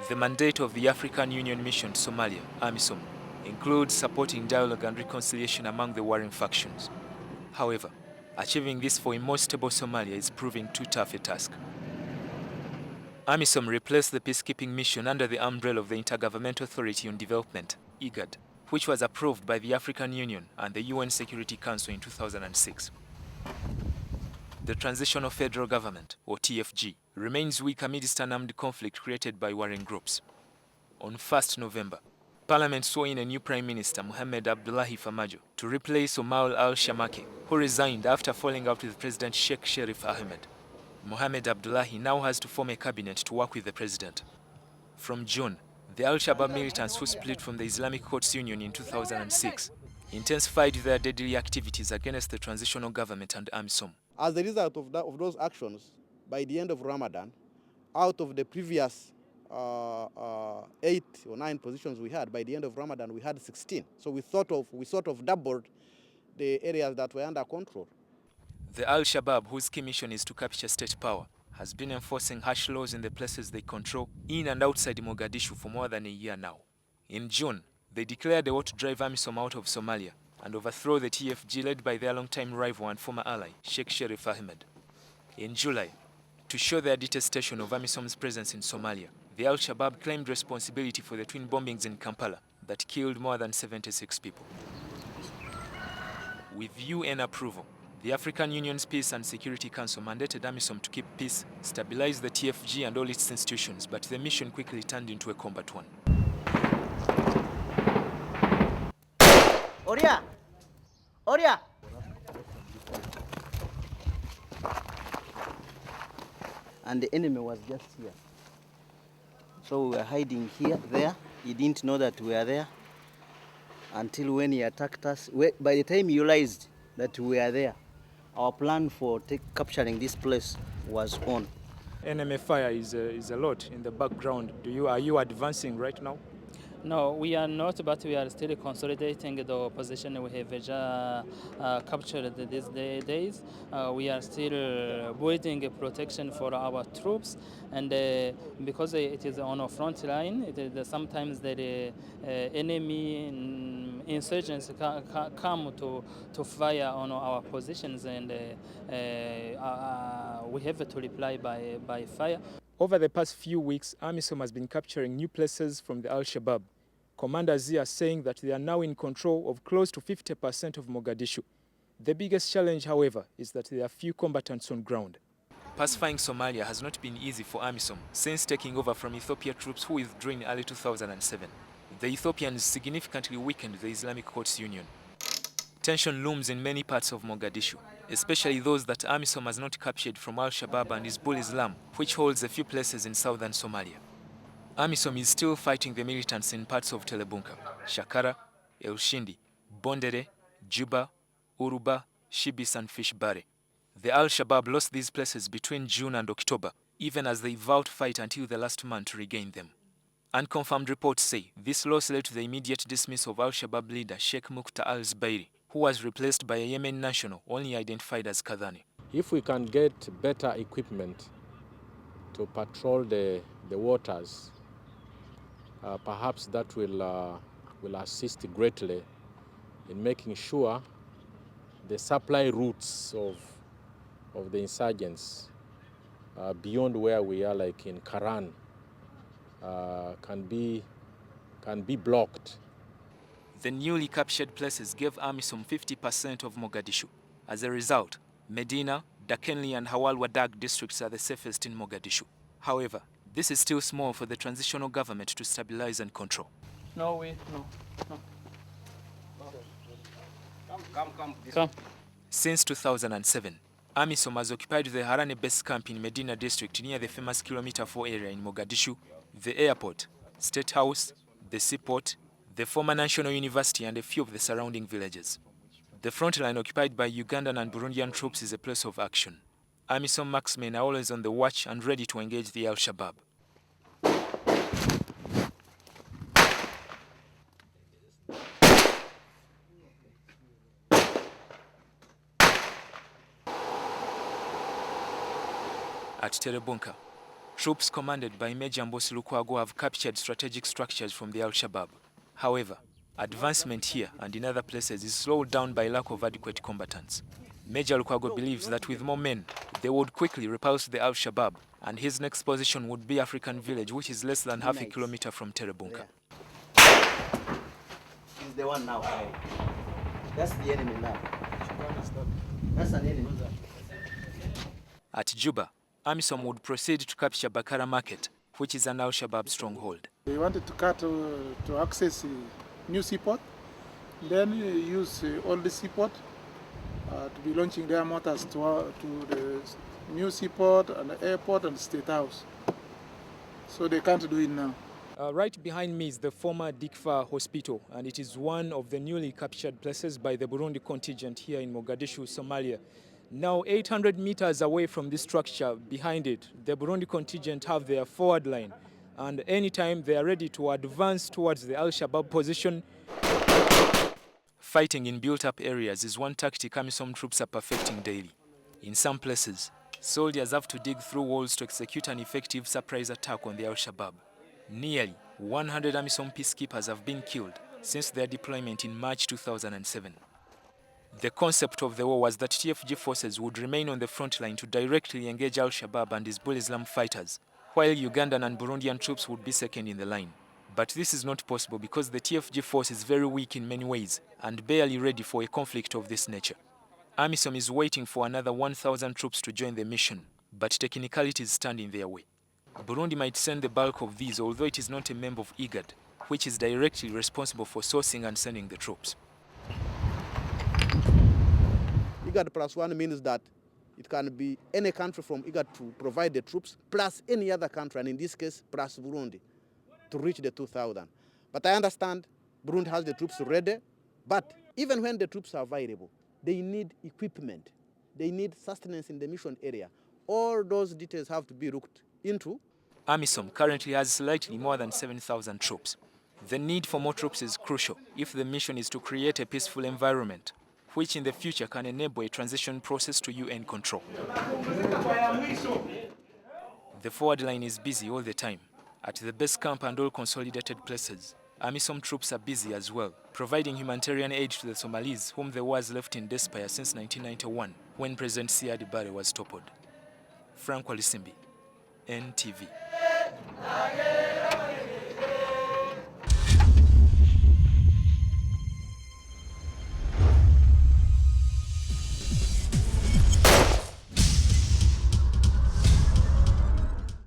The mandate of the African Union Mission to Somalia, AMISOM, includes supporting dialogue and reconciliation among the warring factions. However, achieving this for a more stable Somalia is proving too tough a task. AMISOM replaced the peacekeeping mission under the umbrella of the Intergovernmental Authority on Development, IGAD, which was approved by the African Union and the UN Security Council in 2006. The Transitional Federal Government, or TFG, remains weak amidst an armed conflict created by warring groups. On 1st November, Parliament swore in a new Prime Minister, Mohamed Abdullahi Farmajo, to replace Omar al-Shamake, who resigned after falling out with President Sheikh Sharif Ahmed. Mohamed Abdullahi now has to form a cabinet to work with the president. From June, the Al-Shabaab militants who split from the Islamic Courts Union in 2006 intensified their deadly activities against the transitional government and AMISOM. As a result of those actions, by the end of Ramadan, out of the previous 8 or 9 positions we had, by the end of Ramadan we had 16. So we sort of doubled the areas that were under control. The Al-Shabaab, whose key mission is to capture state power, has been enforcing harsh laws in the places they control in and outside Mogadishu for more than a year now. In June, they declared a war to drive AMISOM out of Somalia and overthrow the TFG led by their longtime rival and former ally, Sheikh Sharif Ahmed. In July, to show their detestation of AMISOM's presence in Somalia, the Al-Shabaab claimed responsibility for the twin bombings in Kampala that killed more than 76 people. With UN approval, the African Union's Peace and Security Council mandated AMISOM to keep peace, stabilize the TFG and all its institutions, but the mission quickly turned into a combat one. Oria! Oria! And the enemy was just here. So we were hiding here, there. He didn't know that we are there until when he attacked us. By the time he realized that we are there, our plan for capturing this place was on. Enemy fire is a lot in the background. Are you advancing right now? No, we are not, but we are still consolidating the position we have captured these days. We are still building a protection for our troops, and because it is on a front line, sometimes the enemy insurgents come to fire on our positions, and we have to reply by fire. Over the past few weeks, AMISOM has been capturing new places from the Al-Shabaab. Commanders here are saying that they are now in control of close to 50% of Mogadishu. The biggest challenge, however, is that there are few combatants on ground. Pacifying Somalia has not been easy for AMISOM since taking over from Ethiopia troops who withdrew in early 2007. The Ethiopians significantly weakened the Islamic Courts Union. Tension looms in many parts of Mogadishu, especially those that AMISOM has not captured from Al-Shabaab and Hizbul Islam, which holds a few places in southern Somalia. AMISOM is still fighting the militants in parts of Telebunka, Shakara, El Shindi, Bondere, Juba, Uruba, Shibis and Fishbare. The Al-Shabaab lost these places between June and October, even as they vowed to fight until the last man to regain them. Unconfirmed reports say this loss led to the immediate dismissal of Al-Shabaab leader Sheikh Muqta al-Zubairi, who was replaced by a Yemen national only identified as Kadhani. If we can get better equipment to patrol the waters, perhaps that will assist greatly in making sure the supply routes of the insurgents beyond where we are, like in Karan, can be blocked. The newly captured places gave AMISOM 50% of Mogadishu. As a result, Medina, Dakenli and Hawal Wadag districts are the safest in Mogadishu. However, this is still small for the transitional government to stabilize and control. No. Come. Since 2007, AMISOM has occupied the Harane base camp in Medina district near the famous Kilometer 4 area in Mogadishu, the airport, State House, the seaport, the former National University and a few of the surrounding villages. The front line occupied by Ugandan and Burundian troops is a place of action. AMISOM marksmen are always on the watch and ready to engage the Al-Shabaab. At Terebunka, Troops commanded by Major Mbosi Lukwago have captured strategic structures from the Al-Shabaab. However, advancement here and in other places is slowed down by lack of adequate combatants. Major Lukwago believes that with more men, they would quickly repulse the Al-Shabaab, and his next position would be African Village, which is less than half a kilometer from Terebunka. He's the one now. That's the enemy now. That's an enemy. At Juba, AMISOM would proceed to capture Bakara Market, which is an Al-Shabaab stronghold. They wanted to cut to access new seaport, then use old seaport to be launching their motors to the new seaport and the airport and State House. So they can't do it now. Right behind me is the former Dikfa Hospital, and it is one of the newly captured places by the Burundi contingent here in Mogadishu, Somalia. Now, 800 meters away from this structure, behind it, the Burundi contingent have their forward line, and anytime they are ready to advance towards the Al-Shabaab position. Fighting in built-up areas is one tactic AMISOM troops are perfecting daily. In some places, soldiers have to dig through walls to execute an effective surprise attack on the Al-Shabaab. Nearly 100 AMISOM peacekeepers have been killed since their deployment in March 2007. The concept of the war was that TFG forces would remain on the front line to directly engage Al-Shabaab and Hizbul Islam fighters, while Ugandan and Burundian troops would be second in the line. But this is not possible because the TFG force is very weak in many ways and barely ready for a conflict of this nature. AMISOM is waiting for another 1,000 troops to join the mission, but technicalities stand in their way. Burundi might send the bulk of these, although it is not a member of IGAD, which is directly responsible for sourcing and sending the troops. IGAD +1 means that it can be any country from IGAD to provide the troops, plus any other country, and in this case, plus Burundi, to reach the 2,000. But I understand Burundi has the troops ready, but even when the troops are available, they need equipment. They need sustenance in the mission area. All those details have to be looked into. AMISOM currently has slightly more than 7,000 troops. The need for more troops is crucial if the mission is to create a peaceful environment, which in the future can enable a transition process to UN control. The forward line is busy all the time. At the base camp and all consolidated places, AMISOM troops are busy as well, providing humanitarian aid to the Somalis whom the war has left in despair since 1991, when President Siad Barre was toppled. Frank Walisimbi, NTV.